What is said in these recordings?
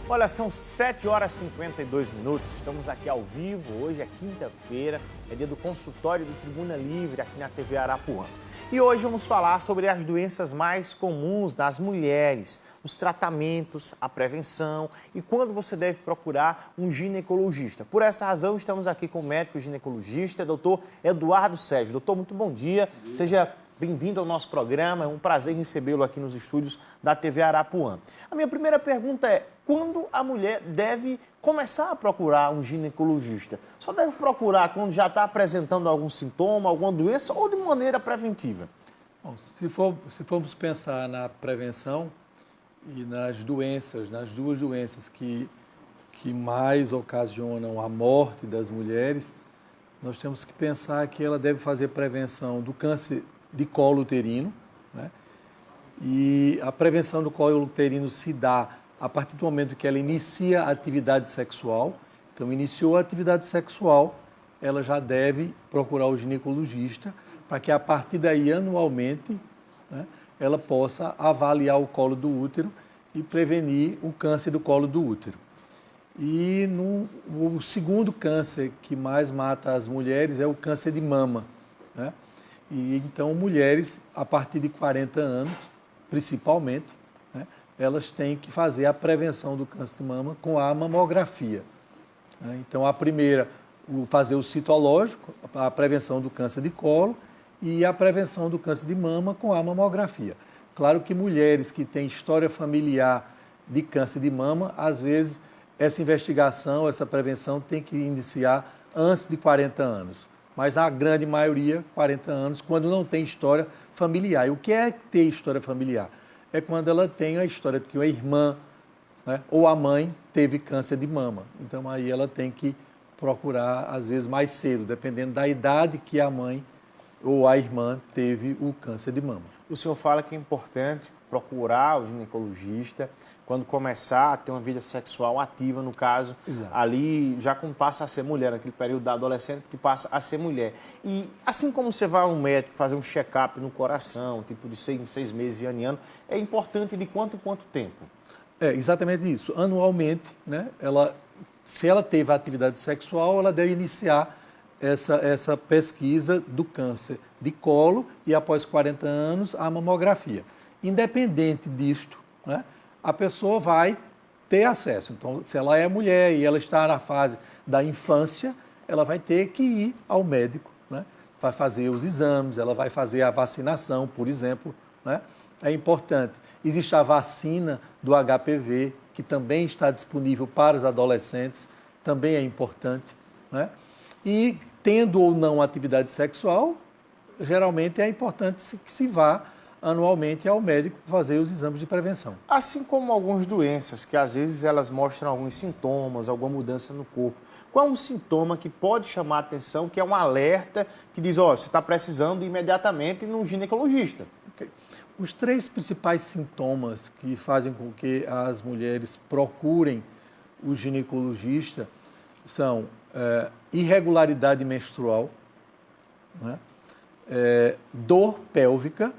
Olha, são 7 horas e 52 minutos, estamos aqui ao vivo, hoje é quinta-feira, é dia do consultório do Tribuna Livre aqui na TV Arapuã. E hoje vamos falar sobre as doenças mais comuns das mulheres, os tratamentos, a prevenção e quando você deve procurar um ginecologista. Por essa razão, estamos aqui com o médico ginecologista, doutor Eduardo Sérgio. Doutor, muito bom dia. Seja bem-vindo ao nosso programa, é um prazer recebê-lo aqui nos estúdios da TV Arapuã. A minha primeira pergunta é, quando a mulher deve começar a procurar um ginecologista? Só deve procurar quando já está apresentando algum sintoma, alguma doença ou de maneira preventiva? Bom, se formos pensar na prevenção e nas doenças, nas duas doenças que mais ocasionam a morte das mulheres, nós temos que pensar que ela deve fazer prevenção do câncer de colo uterino, né? E a prevenção do colo uterino se dá a partir do momento que ela inicia a atividade sexual. Então, iniciou a atividade sexual, ela já deve procurar o ginecologista para que, a partir daí, anualmente, né, ela possa avaliar o colo do útero e prevenir o câncer do colo do útero. E o segundo câncer que mais mata as mulheres é o câncer de mama, né? E então, mulheres, a partir de 40 anos, principalmente, né, elas têm que fazer a prevenção do câncer de mama com a mamografia. Então, a primeira, fazer o citológico, a prevenção do câncer de colo e a prevenção do câncer de mama com a mamografia. Claro que mulheres que têm história familiar de câncer de mama, às vezes, essa investigação, essa prevenção tem que iniciar antes de 40 anos. Mas a grande maioria, 40 anos, quando não tem história familiar. E o que é ter história familiar? É quando ela tem a história de que uma irmã, né, ou a mãe teve câncer de mama. Então, aí ela tem que procurar, às vezes, mais cedo, dependendo da idade que a mãe ou a irmã teve o câncer de mama. O senhor fala que é importante procurar o ginecologista quando começar a ter uma vida sexual ativa, no caso, Exato. Ali já quando passa a ser mulher, naquele período da adolescente que passa a ser mulher. E assim como você vai a um médico fazer um check-up no coração, tipo de 6 meses e ano, é importante de quanto em quanto tempo? É exatamente isso. Anualmente, né, se ela teve atividade sexual, ela deve iniciar essa pesquisa do câncer de colo e, após 40 anos, a mamografia. Independente disto, né, a pessoa vai ter acesso. Então, se ela é mulher e ela está na fase da infância, ela vai ter que ir ao médico, né, vai fazer os exames, ela vai fazer a vacinação, por exemplo, né, é importante. Existe a vacina do HPV, que também está disponível para os adolescentes, também é importante, né? E, tendo ou não atividade sexual, geralmente é importante que se vá anualmente ao médico fazer os exames de prevenção. Assim como algumas doenças, que às vezes elas mostram alguns sintomas, alguma mudança no corpo. Qual é um sintoma que pode chamar a atenção, que é um alerta, que diz, ó, você está precisando imediatamente ir num ginecologista? Okay. Os 3 principais sintomas que fazem com que as mulheres procurem o ginecologista são irregularidade menstrual, né, dor pélvica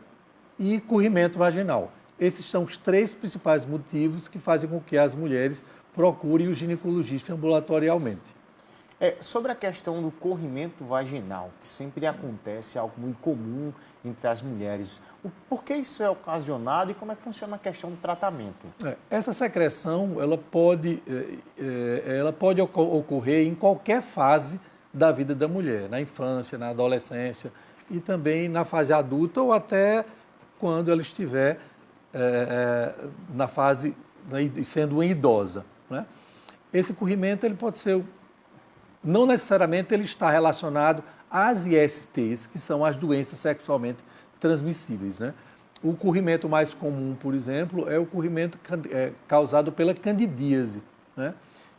e corrimento vaginal. Esses são os 3 principais motivos que fazem com que as mulheres procurem o ginecologista ambulatorialmente. Sobre a questão do corrimento vaginal, que sempre acontece, é algo muito comum entre as mulheres. Por que isso é ocasionado e como é que funciona a questão do tratamento? Essa secreção ela pode ocorrer em qualquer fase da vida da mulher, na infância, na adolescência e também na fase adulta ou até quando ela estiver na fase, sendo uma idosa, né? Esse corrimento ele pode ser, não necessariamente ele está relacionado às ISTs, que são as doenças sexualmente transmissíveis, né? O corrimento mais comum, por exemplo, é o corrimento causado pela candidíase, né?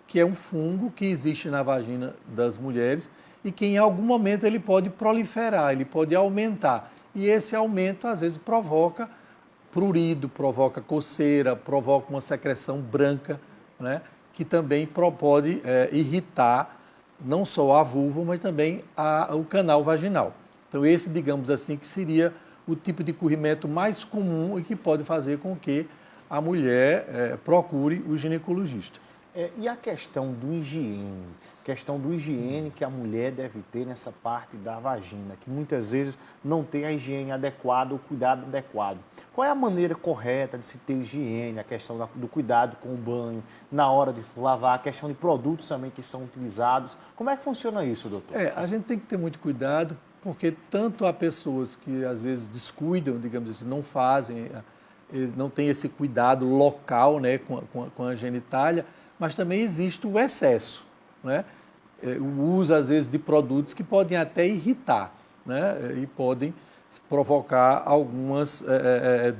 Que é um fungo que existe na vagina das mulheres e que em algum momento ele pode proliferar, ele pode aumentar. E esse aumento, às vezes, provoca prurido, provoca coceira, provoca uma secreção branca, né, que também pode irritar não só a vulva, mas também o canal vaginal. Então, esse, digamos assim, que seria o tipo de corrimento mais comum e que pode fazer com que a mulher procure o ginecologista. E a questão do higiene? Questão do higiene que a mulher deve ter nessa parte da vagina, que muitas vezes não tem a higiene adequada, o cuidado adequado. Qual é a maneira correta de se ter higiene, a questão do cuidado com o banho, na hora de lavar, a questão de produtos também que são utilizados? Como é que funciona isso, doutor? A gente tem que ter muito cuidado, porque tanto há pessoas que às vezes descuidam, digamos assim, não fazem, não têm esse cuidado local, né, com a genitália, mas também existe o excesso, né? O uso, às vezes, de produtos que podem até irritar, né? E podem provocar algumas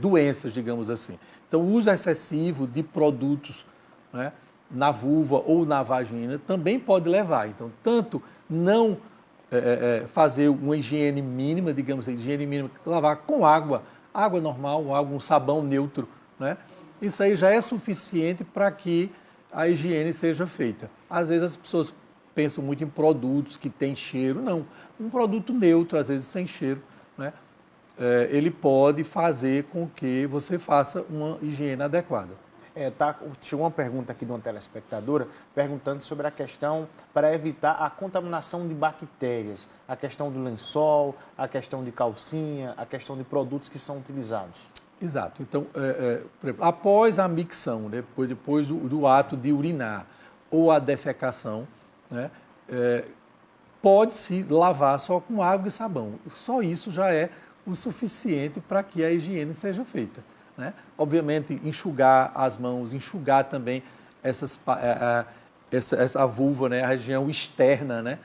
doenças, digamos assim. Então, o uso excessivo de produtos, né, na vulva ou na vagina também pode levar. Então, tanto não fazer uma higiene mínima, digamos assim, higiene mínima, lavar com água normal, um sabão neutro, né? Isso aí já é suficiente para que a higiene seja feita. Às vezes as pessoas pensam muito em produtos que têm cheiro. Não, um produto neutro, às vezes sem cheiro, né? Ele pode fazer com que você faça uma higiene adequada. Chegou uma pergunta aqui de uma telespectadora perguntando sobre a questão para evitar a contaminação de bactérias, a questão do lençol, a questão de calcinha, a questão de produtos que são utilizados. Exato. Então, por exemplo, após a micção, depois do ato de urinar ou a defecação, né, pode-se lavar só com água e sabão. Só isso já é o suficiente para que a higiene seja feita, né? Obviamente, enxugar as mãos, enxugar também essa vulva, né, a região externa, né?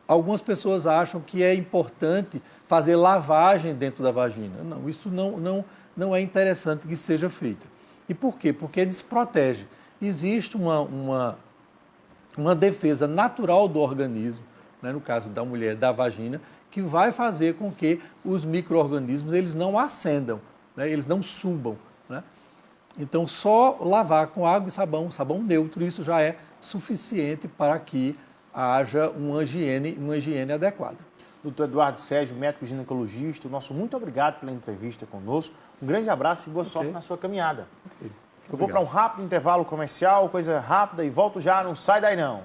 Algumas pessoas acham que é importante fazer lavagem dentro da vagina. Não, isso não é interessante que seja feita. E por quê? Porque desprotege. Existe uma defesa natural do organismo, né, no caso da mulher, da vagina, que vai fazer com que os micro-organismos eles não ascendam, né, eles não subam, né? Então, só lavar com água e sabão neutro, isso já é suficiente para que haja uma higiene adequada. Doutor Eduardo Sérgio, médico ginecologista, nosso muito obrigado pela entrevista conosco. Um grande abraço e boa sorte na sua caminhada. Eu vou para um rápido intervalo comercial, coisa rápida, e volto já, não sai daí não.